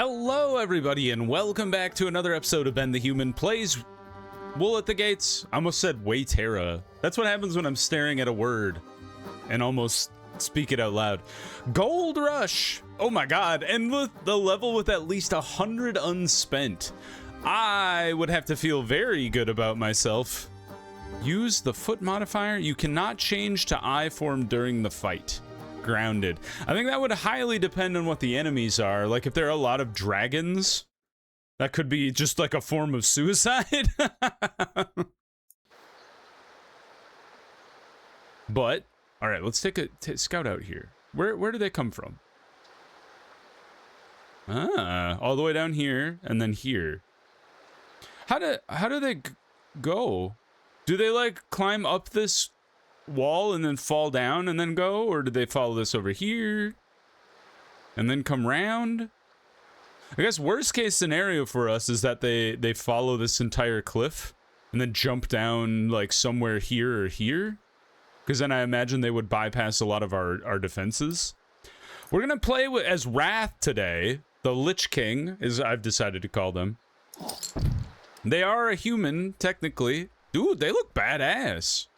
Hello everybody and welcome back to another episode of Ben the Human Plays Wool at the Gates. I almost said Waytera. That's what happens when I'm staring at a word and almost speak it out loud. Gold Rush! Oh my god, and the level with at least 100 unspent. I would have to feel very good about myself. Use the foot modifier. You cannot change to I form during the fight. Grounded. I think that would highly depend on what the enemies are. Like if there are a lot of dragons, that could be just like a form of suicide. But all right, let's take a scout out here. Where do they come from? All the way down here and then here. How do they go? Do they like climb up this wall and then fall down and then go, or did they follow this over here and then come round? I guess worst case scenario for us is that they follow this entire cliff and then jump down like somewhere here or here, because then I imagine they would bypass a lot of our defenses. We're gonna play as Wrath today, the Lich King, as I've decided to call them. They are a human technically. Dude, they look badass.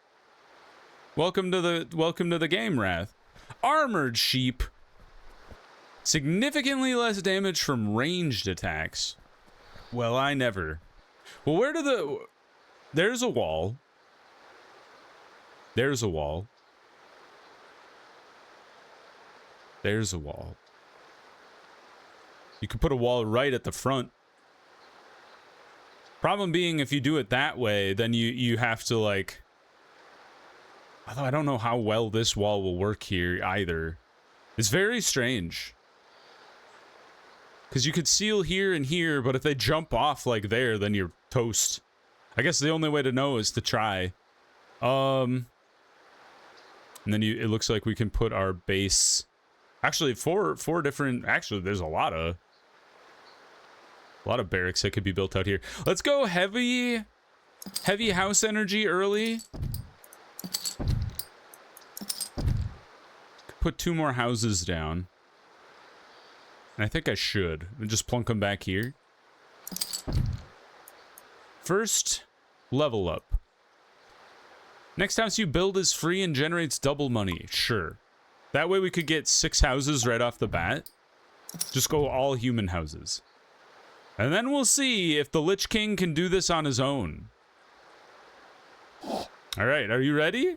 Welcome to the game, Wrath. Armored sheep. Significantly less damage from ranged attacks. Well, I never. Well, where do the... There's a wall. There's a wall. There's a wall. You could put a wall right at the front. Problem being, if you do it that way, then you have to like... Although I don't know how well this wall will work here either. It's very strange. Because you could seal here and here, but if they jump off like there, then you're toast. I guess the only way to know is to try. And then it looks like we can put our base... Actually, four different... Actually, there's a lot of barracks that could be built out here. Let's go heavy house energy early. Put 2 more houses down. And I think I should. Just plunk them back here. First, level up. Next house you build is free and generates double money. Sure. That way we could get 6 houses right off the bat. Just go all human houses. And then we'll see if the Lich King can do this on his own. Alright, are you ready?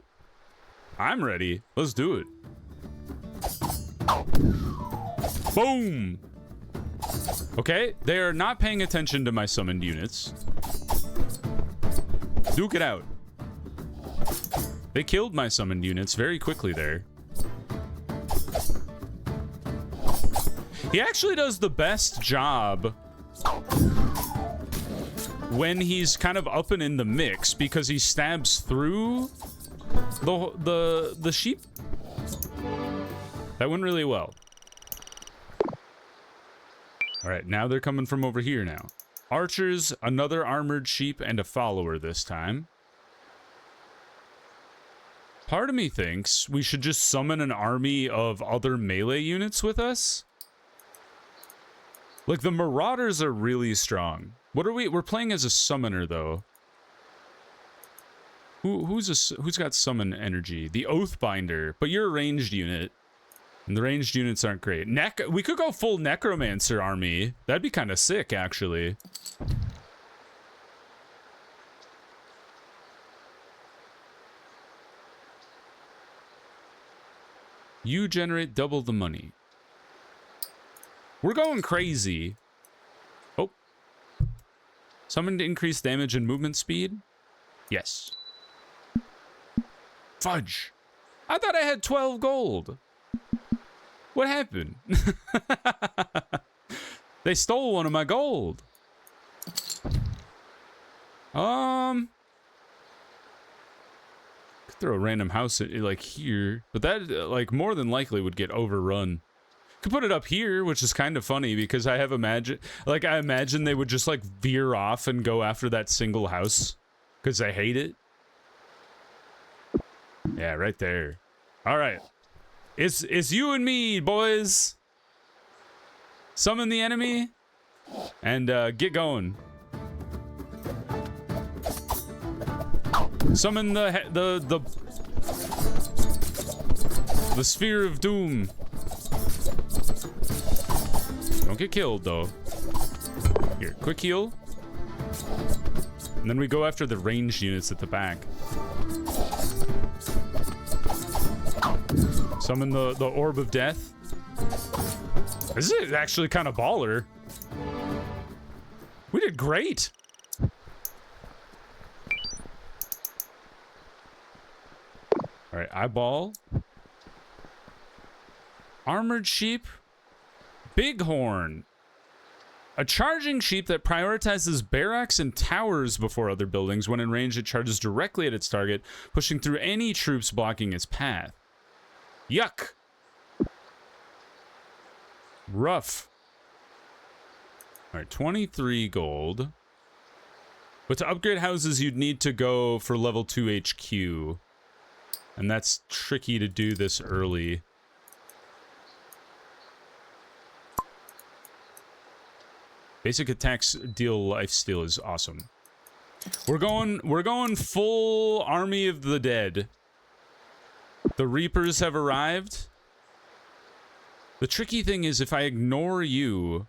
I'm ready. Let's do it. Boom! Okay, they are not paying attention to my summoned units. Duke it out. They killed my summoned units very quickly there. He actually does the best job when he's kind of up and in the mix, because he stabs through the sheep. That went really well. All right, now they're coming from over here now. Archers, another armored sheep, and a follower this time. Part of me thinks we should just summon an army of other melee units with us. Like, the Marauders are really strong. What are we? We're playing as a summoner, though. Who's got summon energy? The Oathbinder, but you're a ranged unit. And the ranged units aren't great. We could go full Necromancer army. That'd be kind of sick, actually. You generate double the money. We're going crazy. Oh. Summon to increase damage and movement speed? Yes. Fudge. I thought I had 12 gold. What happened? They stole one of my gold. Could throw a random house at, like here, but that like more than likely would get overrun. Could put it up here, which is kind of funny because I imagine they would just like veer off and go after that single house because they hate it. Yeah, right there. All right. It's you and me, boys. Summon the enemy and get going. Summon the sphere of doom. Don't get killed though. Here, quick heal. And then we go after the ranged units at the back. Summon the orb of death. This is actually kind of baller. We did great. All right, eyeball. Armored sheep. Bighorn. A charging sheep that prioritizes barracks and towers before other buildings. When in range, it charges directly at its target, pushing through any troops blocking its path. Yuck. Rough. All right, 23 gold. But to upgrade houses, you'd need to go for level 2 HQ. And that's tricky to do this early. Basic attacks deal lifesteal is awesome. We're going full army of the dead. The Reapers have arrived. The tricky thing is if I ignore you,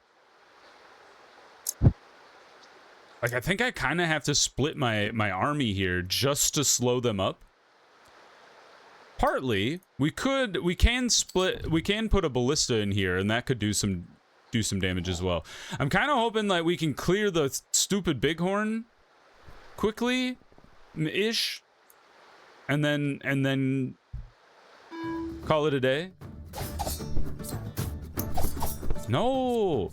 like I think I kind of have to split my army here just to slow them up. Partly, we can put a ballista in here and that could do some damage as well. I'm kind of hoping that we can clear the stupid bighorn quickly ish and then call it a day. No.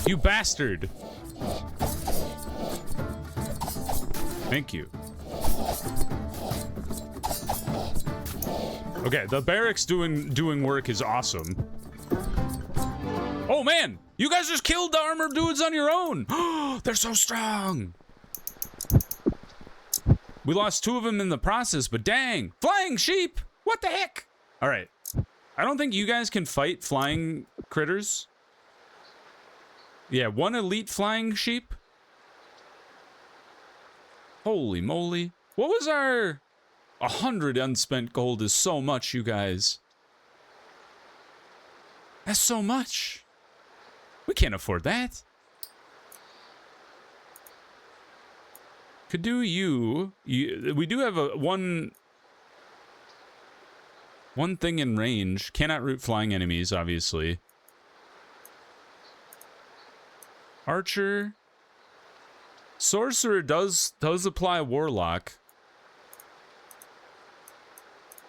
You bastard. Thank you. Okay, the barracks doing work is awesome. Oh man, you guys just killed the armored dudes on your own. They're so strong. We lost 2 of them in the process, but dang, flying sheep. What the heck? All right. I don't think you guys can fight flying critters. Yeah, 1 elite flying sheep. Holy moly. What was our 100 unspent gold is so much, you guys. That's so much. We can't afford that. Could do you we do have a one thing in range. Cannot root flying enemies, obviously. Archer. Sorcerer does apply Warlock.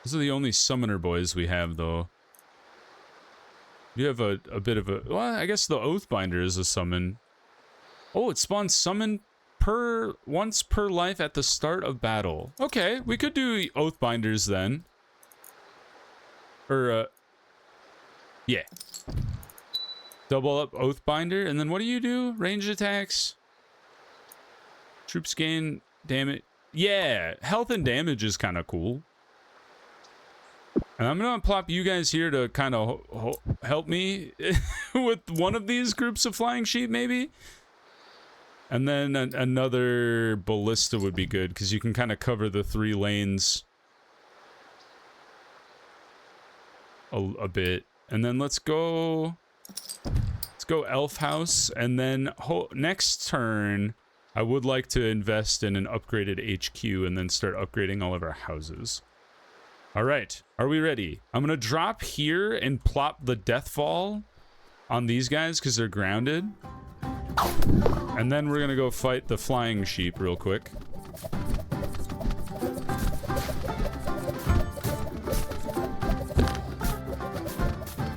Those are the only summoner boys we have, though. You have a bit of a... Well, I guess the Oathbinder is a summon. Oh, it spawns summon once per life at the start of battle. Okay, we could do Oathbinders then. Or, yeah. Double up Oathbinder, and then what do? Ranged attacks. Troops gain damage. Yeah, health and damage is kind of cool. And I'm gonna plop you guys here to kind of help me with one of these groups of flying sheep, maybe. And then another ballista would be good because you can kind of cover the 3 lanes a bit. And then let's go Elf House, and then next turn I would like to invest in an upgraded HQ and then start upgrading all of our houses. All right, are we ready? I'm gonna drop here and plop the Deathfall on these guys because they're grounded. And then we're gonna go fight the flying sheep real quick.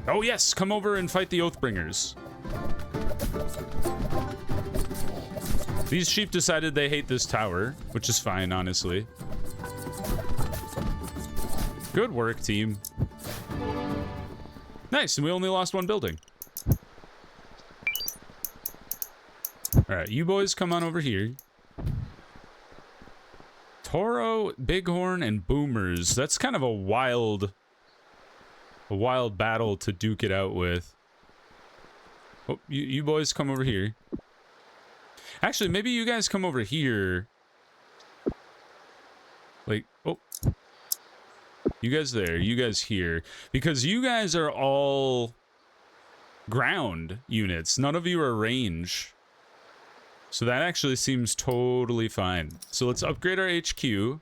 Oh yes, come over and fight the Oathbringers. These sheep decided they hate this tower, which is fine, honestly. Good work, team. Nice, and we only lost 1 building. Alright, you boys come on over here. Toro, Bighorn, and Boomers. That's kind of a wild a wild battle to duke it out with. Oh, you boys come over here. Actually, maybe you guys come over here. Like, oh. You guys there, you guys here. Because you guys are all ground units. None of you are range. So that actually seems totally fine. So let's upgrade our HQ.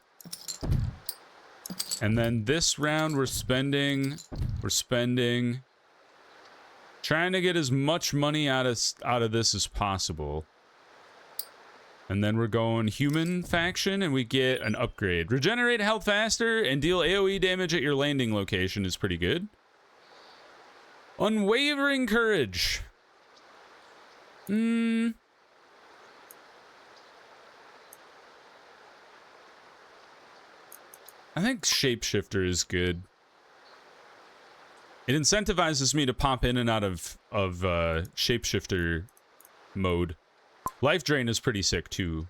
And then this round we're spending trying to get as much money out of this as possible. And then we're going human faction and we get an upgrade. Regenerate health faster and deal AoE damage at your landing location is pretty good. Unwavering courage. I think shapeshifter is good. It incentivizes me to pop in and out of shapeshifter mode. Life drain is pretty sick too.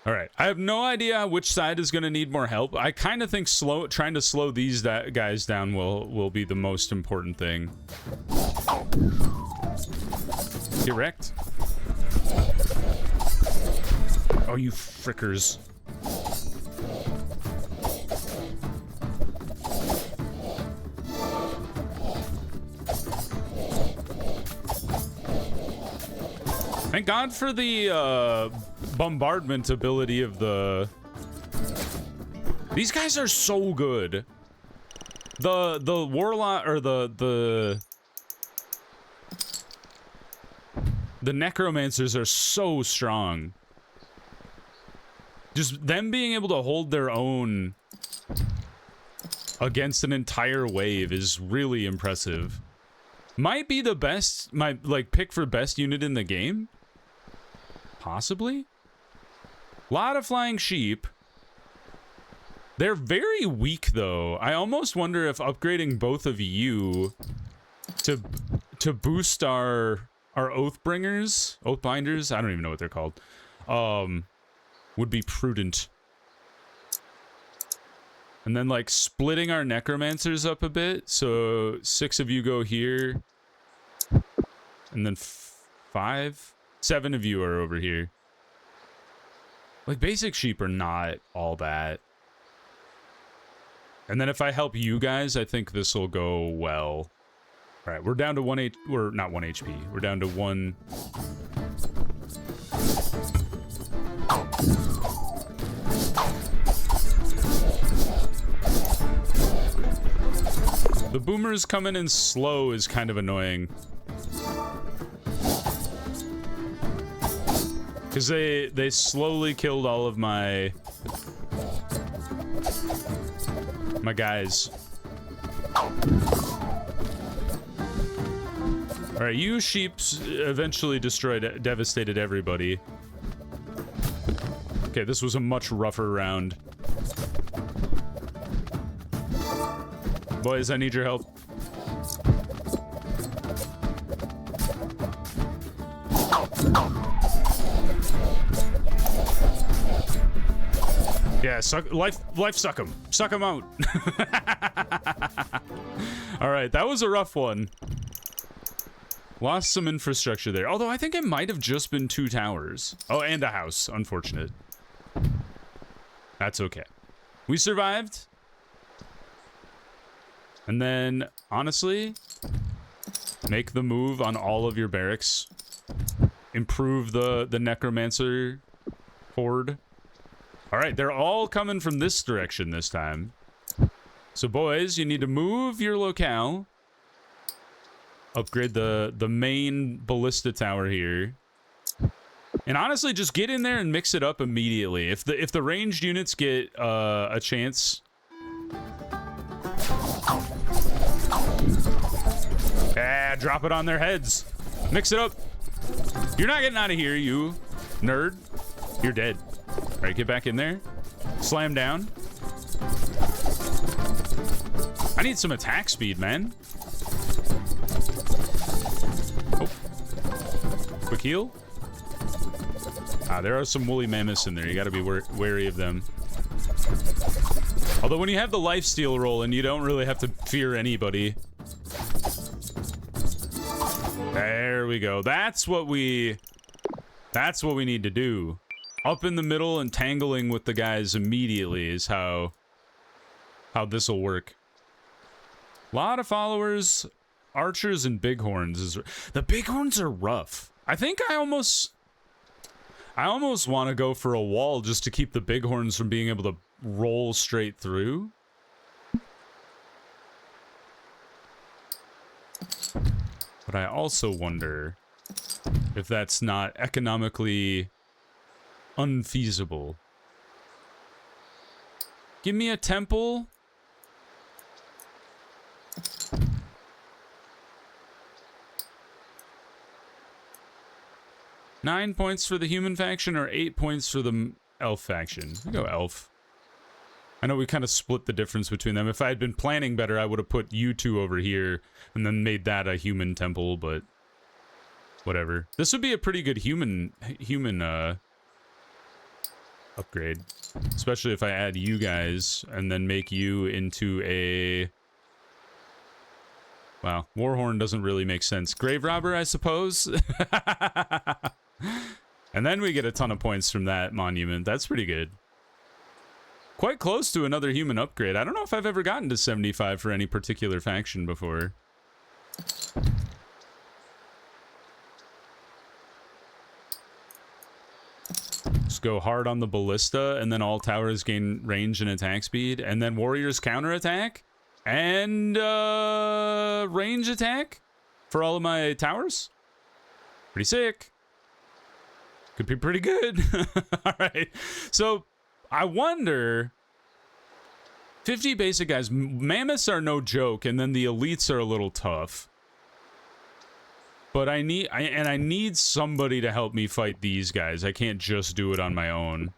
All right, I have no idea which side is going to need more help. I kind of think trying to slow these guys down will be the most important thing. Get wrecked. Oh, you frickers. Thank God for the bombardment ability of the... These guys are so good. The warlock or the necromancers are so strong. Just them being able to hold their own against an entire wave is really impressive. Might be the best, my pick for best unit in the game. Possibly. Lot of flying sheep. They're very weak though. I almost wonder if upgrading both of you to boost our Oathbringers, Oathbinders, I don't even know what they're called, would be prudent. And then like splitting our necromancers up a bit, so 6 of you go here, and then 7 of you are over here. Like basic sheep are not all that. And then if I help you guys, I think this will go well. All right, we're down to we're not 1 HP. We're down to 1. The boomers coming in slow is kind of annoying. Because they slowly killed all of my guys. Alright, you sheeps eventually devastated everybody. Okay, this was a much rougher round. Boys, I need your help. Yeah, life suck him. Suck him out. All right, that was a rough one. Lost some infrastructure there. Although I think it might have just been 2 towers. Oh, and a house. Unfortunate. That's okay. We survived. And then, honestly, make the move on all of your barracks. Improve the necromancer horde. All right, they're all coming from this direction this time. So, boys, you need to move your locale. Upgrade the main ballista tower here. And honestly, just get in there and mix it up immediately. If the ranged units get a chance... Ah, drop it on their heads. Mix it up. You're not getting out of here, you nerd. You're dead. All right, get back in there. Slam down. I need some attack speed, man. Oh. Quick heal. Ah, there are some woolly mammoths in there. You gotta be wary of them. Although when you have the lifesteal roll and you don't really have to fear anybody. There we go. That's what we need to do. Up in the middle and tangling with the guys immediately is how this will work. A lot of followers, archers and bighorns. The bighorns are rough. I think I almost want to go for a wall just to keep the bighorns from being able to roll straight through. But I also wonder if that's not economically unfeasible. Give me a temple. Nine points for the human faction or 8 points for the elf faction? We go elf. I know we kind of split the difference between them. If I had been planning better, I would have put you two over here and then made that a human temple, but whatever. This would be a pretty good human upgrade, especially if I add you guys and then make you into a... Wow, Warhorn doesn't really make sense. Grave Robber, I suppose? And then we get a ton of points from that monument. That's pretty good. Quite close to another human upgrade. I don't know if I've ever gotten to 75 for any particular faction before. Just go hard on the ballista, and then all towers gain range and attack speed, and then warriors counterattack, and range attack for all of my towers. Pretty sick. Could be pretty good. All right. So I wonder, 50 basic guys, mammoths are no joke, and then the elites are a little tough. But I need somebody to help me fight these guys. I can't just do it on my own.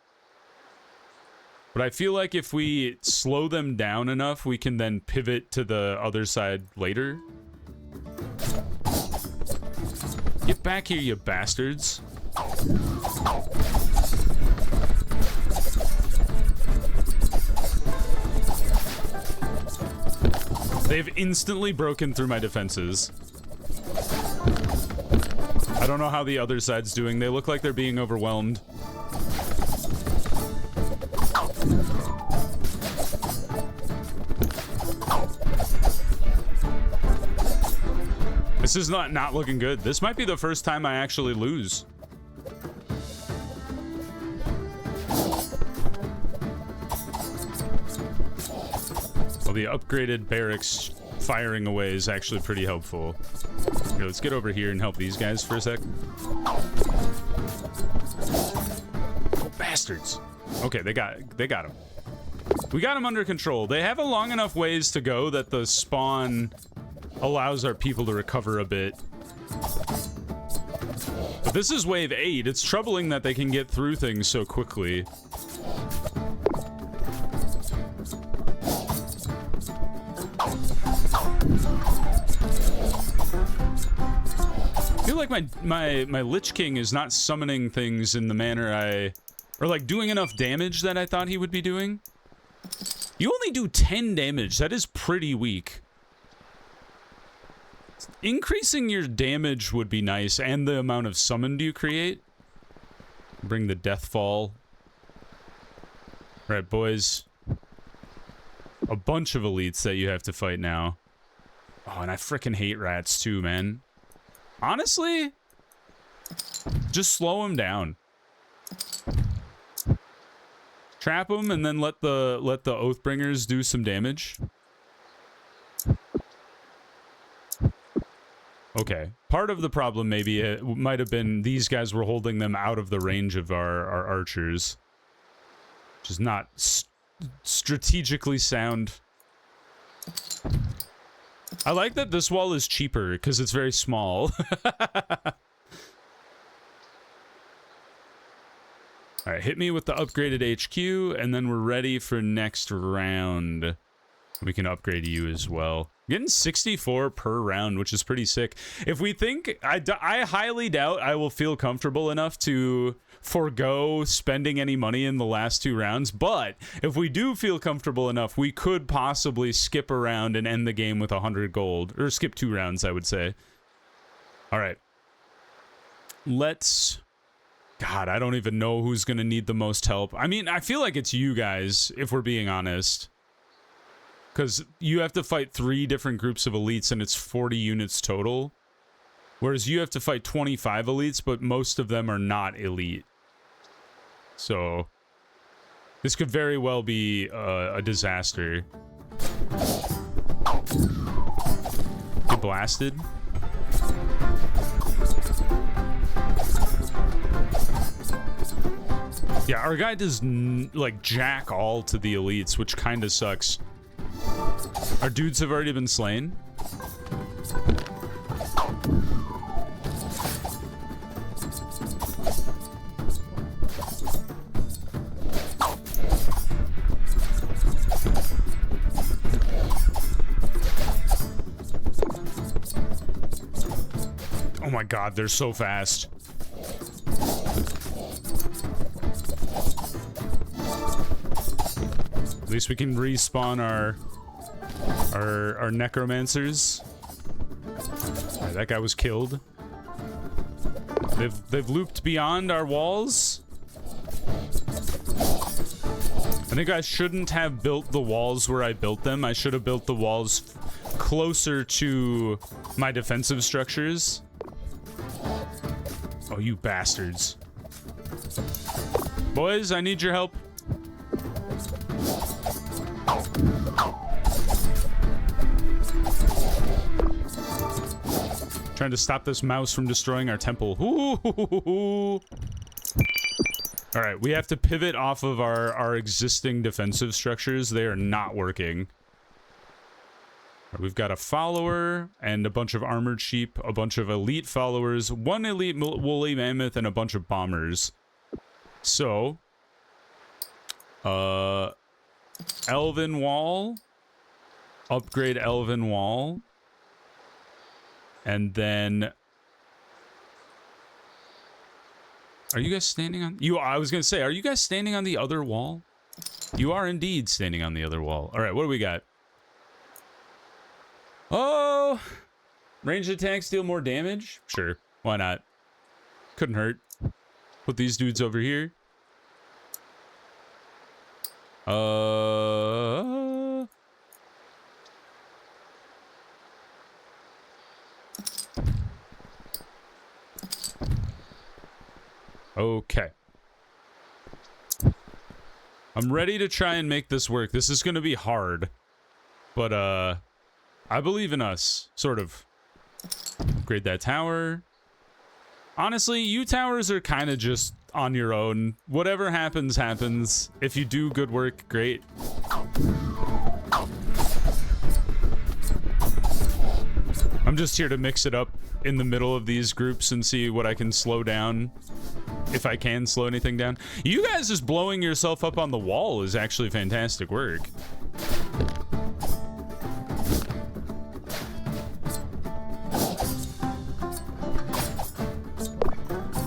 But I feel like if we slow them down enough, we can then pivot to the other side later. Get back here, you bastards. They've instantly broken through my defenses. I don't know how the other side's doing. They look like they're being overwhelmed. This is not looking good. This might be the first time I actually lose. Well, the upgraded barracks firing away is actually pretty helpful. Here, let's get over here and help these guys for a sec. Oh, bastards. Okay, they got him. We got him under control. They have a long enough ways to go that the spawn allows our people to recover a bit. But this is wave 8. It's troubling that they can get through things so quickly. I feel like my Lich King is not summoning things in the manner or like doing enough damage that I thought he would be doing. You only do 10 damage. That is pretty weak. Increasing your damage would be nice, and the amount of summoned you create. Bring the Deathfall. Alright, boys. A bunch of elites that you have to fight now. Oh, and I frickin' hate rats too, man. Honestly, just slow them down. Trap them and then let the Oathbringers do some damage. Okay, part of the problem maybe it might have been these guys were holding them out of the range of our archers, which is not strategically sound. I like that this wall is cheaper because it's very small. All right, hit me with the upgraded HQ, and then we're ready for next round. We can upgrade you as well. Getting 64 per round, which is pretty sick. If we think... I highly doubt I will feel comfortable enough to forego spending any money in the last 2 rounds, but if we do feel comfortable enough, we could possibly skip around and end the game with 100 gold. Or skip 2 rounds, I would say. All right. Let's... God, I don't even know who's going to need the most help. I mean, I feel like it's you guys, if we're being honest. Because you have to fight 3 different groups of elites, and it's 40 units total. Whereas you have to fight 25 elites, but most of them are not elite. So, this could very well be a disaster. Get blasted. Yeah, our guy does, like, jack all to the elites, which kind of sucks. Our dudes have already been slain. Oh my god, they're so fast. At least we can respawn our necromancers. Right, that guy was killed. They've looped beyond our walls. I think I shouldn't have built the walls where I built them. I should have built the walls closer to my defensive structures. Oh, you bastards. Boys, I need your help. Trying to stop this mouse from destroying our temple. Ooh. All right, we have to pivot off of our existing defensive structures. They are not working. We've got a follower and a bunch of armored sheep, a bunch of elite followers, 1 elite woolly mammoth, and a bunch of bombers. So, Elven Wall, upgrade Elven Wall, and then... Are you guys standing on... I was going to say, are you guys standing on the other wall? You are indeed standing on the other wall. All right, what do we got? Oh, ranged attacks deal more damage? Sure, why not? Couldn't hurt. Put these dudes over here. Okay. I'm ready to try and make this work. This is going to be hard. But, I believe in us, sort of. Upgrade that tower. Honestly, you towers are kind of just on your own. Whatever happens, happens. If you do good work, great. I'm just here to mix it up in the middle of these groups and see what I can slow down. If I can slow anything down. You guys just blowing yourself up on the wall is actually fantastic work.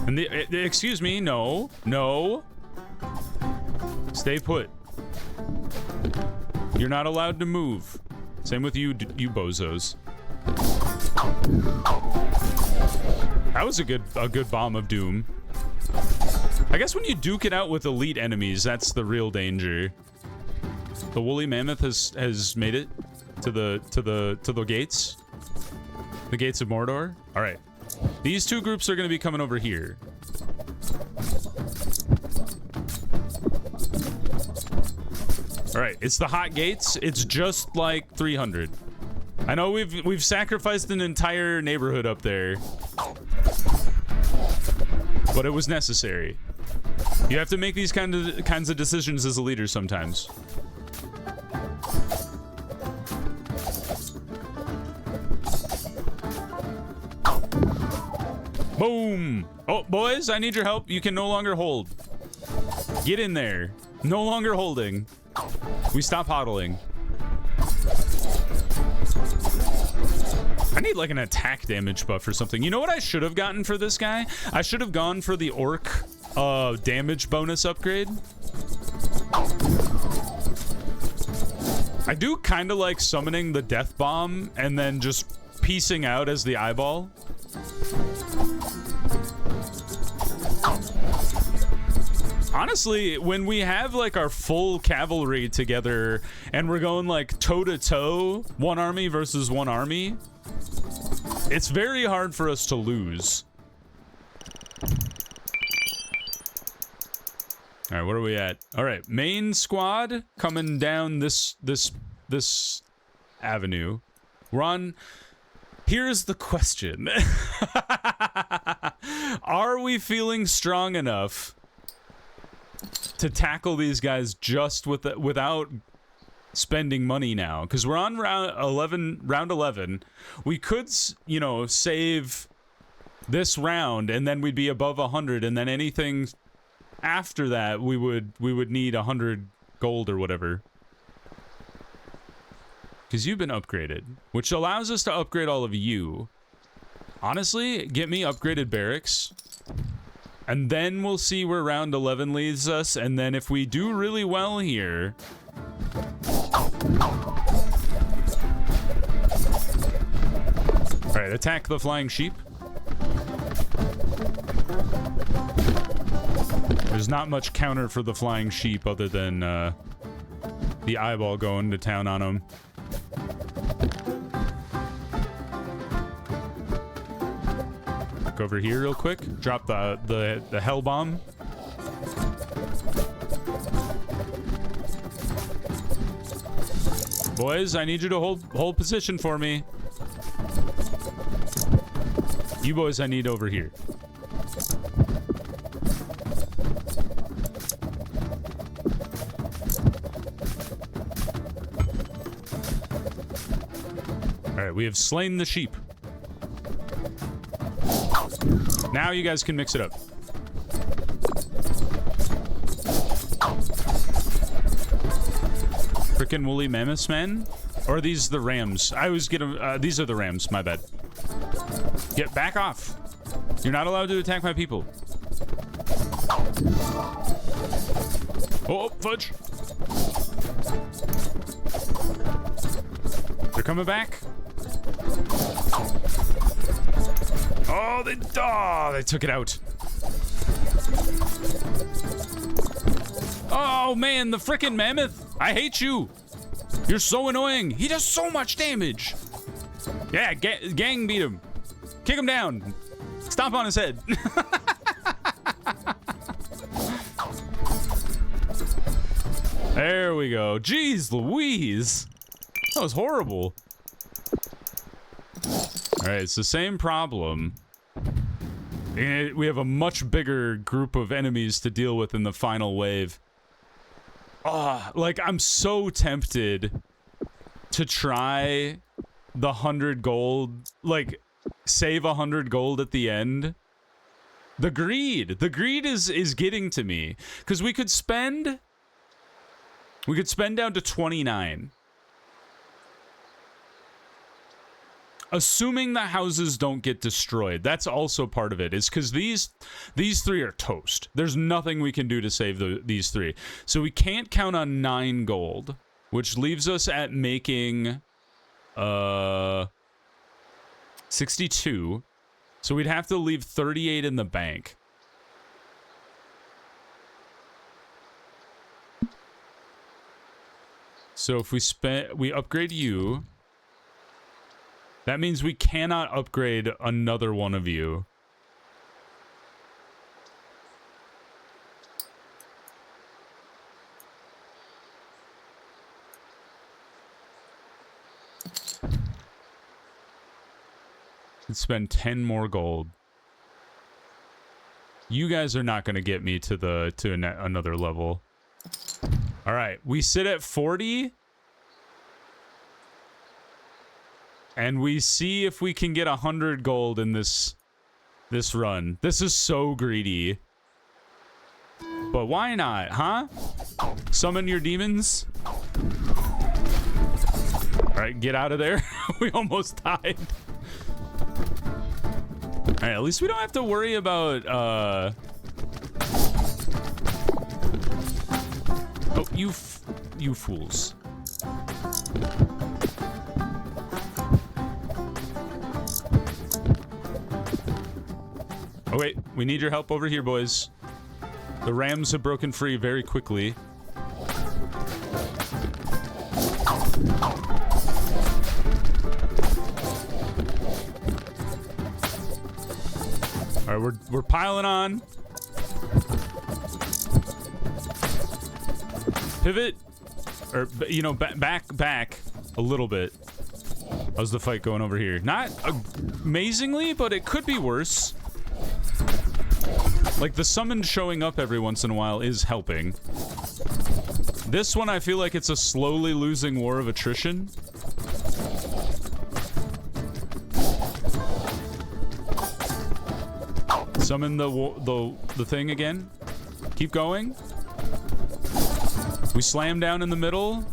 And excuse me, no. Stay put. You're not allowed to move. Same with you bozos. That was a good bomb of doom. I guess when you duke it out with elite enemies, that's the real danger. The woolly mammoth has made it to the gates. The gates of Mordor. All right. These 2 groups are going to be coming over here. All right, it's the hot gates. It's just like 300. I know we've sacrificed an entire neighborhood up there, but it was necessary. You have to make these kinds of decisions as a leader sometimes. Boom! Oh, boys, I need your help. You can no longer hold. Get in there. No longer holding. We stop hodling. I need like an attack damage buff or something. You know what I should have gotten for this guy? I should have gone for the orc damage bonus upgrade. I do kind of like summoning the death bomb and then just piecing out as the eyeball. Honestly, when we have like our full cavalry together and we're going like toe to toe, one army versus one army, it's very hard for us to lose. All right, what are we at? All right, main squad coming down this avenue. We're on. Here's the question: are we feeling strong enough to tackle these guys just without spending money now? Because we're on round 11. We could, you know, save this round and then we'd be above 100, and then anything after that we would need 100 gold or whatever. Because you've been upgraded, which allows us to upgrade all of you. Honestly, get me upgraded barracks. And then we'll see where round 11 leads us, and then if we do really well here... Alright, attack the flying sheep. There's not much counter for the flying sheep other than the eyeball going to town on them. Over here real quick, drop the hell bomb. Boys, I need you to hold position for me. You boys I need over here. All right, we have slain the sheep. Now you guys can mix it up. Frickin' woolly mammoths, man? Or are these the rams? I always get them. These are the rams, my bad. Get back off. You're not allowed to attack my people. Oh, fudge. They're coming back. Oh, they took it out. Oh, man, the frickin' mammoth. I hate you. You're so annoying. He does so much damage. Yeah, gang beat him. Kick him down. Stomp on his head. There we go. Jeez Louise. That was horrible. All right, it's the same problem. We have a much bigger group of enemies to deal with in the final wave. Like, I'm so tempted to try the 100 gold, like, save 100 gold at the end. The greed is getting to me. Because we could spend down to 29. Assuming the houses don't get destroyed. That's also part of it. Is because these three are toast. There's nothing we can do to save these three. So we can't count on 9 gold, which leaves us at making 62. So we'd have to leave 38 in the bank. So if we upgrade you, that means we cannot upgrade another one of you. Let's spend 10 more gold. You guys are not going to get me to another level. All right, we sit at 40. And we see if we can get 100 gold in this run. This is so greedy. But why not, huh? Summon your demons. All right, get out of there. We almost died. All right, at least we don't have to worry about Oh, you fools. Oh wait, we need your help over here, boys. The rams have broken free very quickly. All right, we're piling on. Pivot, or you know, back a little bit. How's the fight going over here? Not amazingly, but it could be worse. Like the summon showing up every once in a while is helping. This one, I feel like it's a slowly losing war of attrition. Summon the thing again. Keep going. We slam down in the middle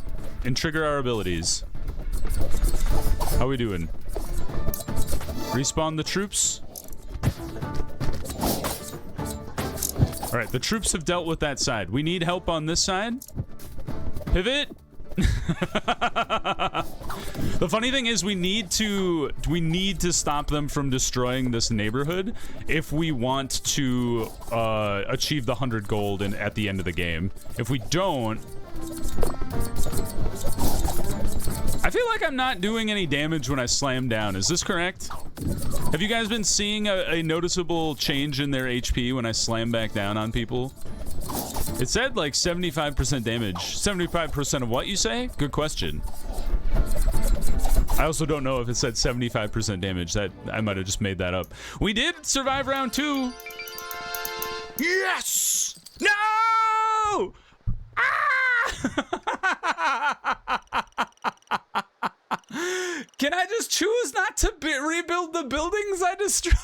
and trigger our abilities. How we doing? Respawn the troops. All right, the troops have dealt with that side. We need help on this side. Pivot. The funny thing is we need to stop them from destroying this neighborhood if we want to achieve the 100 gold at the end of the game. If we don't, I feel like I'm not doing any damage when I slam down. Is this correct? Have you guys been seeing a noticeable change in their HP when I slam back down on people? It said like 75% damage. 75% of what, you say? Good question. I also don't know if it said 75% damage. That I might have just made that up. We did survive round 2. Yes! No! Ah! Can I just choose not to rebuild the buildings I destroyed?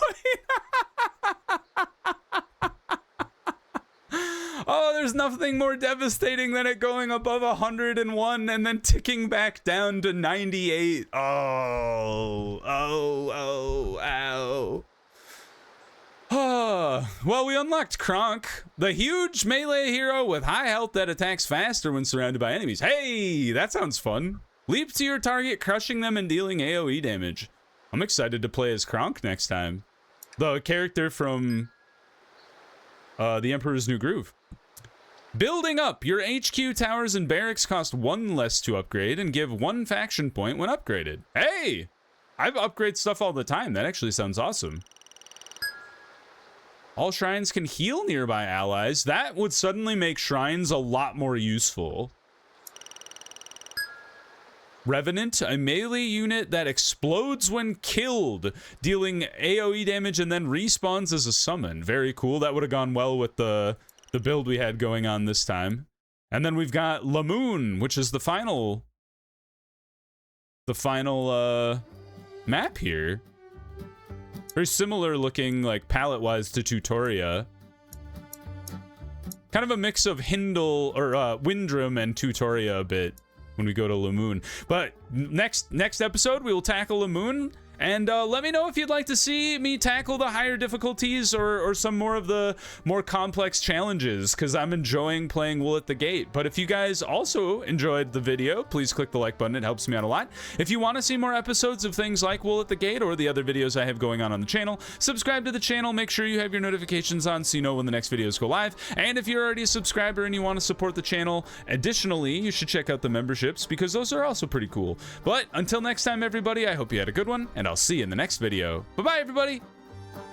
Oh, there's nothing more devastating than it going above 101 and then ticking back down to 98. Oh, ow. Well, we unlocked Kronk, the huge melee hero with high health that attacks faster when surrounded by enemies. Hey, that sounds fun. Leap to your target, crushing them and dealing AoE damage. I'm excited to play as Kronk next time. The character from The Emperor's New Groove. Building up. Your HQ towers and barracks cost 1 less to upgrade and give 1 faction point when upgraded. Hey! I upgrade stuff all the time. That actually sounds awesome. All shrines can heal nearby allies. That would suddenly make shrines a lot more useful. Revenant, a melee unit that explodes when killed, dealing AoE damage and then respawns as a summon. Very cool. That would have gone well with the build we had going on this time. And then we've got Lamoon, which is the final map here. Very similar looking, like, palette-wise to Tutoria. Kind of a mix of Hindle, or Windrum and Tutoria a bit when we go to Lamoon. But next episode, we will tackle Lamoon. And let me know if you'd like to see me tackle the higher difficulties or some more of the more complex challenges, because I'm enjoying playing Wool at the Gate. But if you guys also enjoyed the video, please click the like button. It helps me out a lot. If you want to see more episodes of things like Wool at the Gate or the other videos I have going on the channel, subscribe to the channel. Make sure you have your notifications on so you know when the next videos go live. And if you're already a subscriber and you want to support the channel, additionally, you should check out the memberships, because those are also pretty cool. But until next time, everybody, I hope you had a good one, and I'll see you in the next video. Bye-bye, everybody!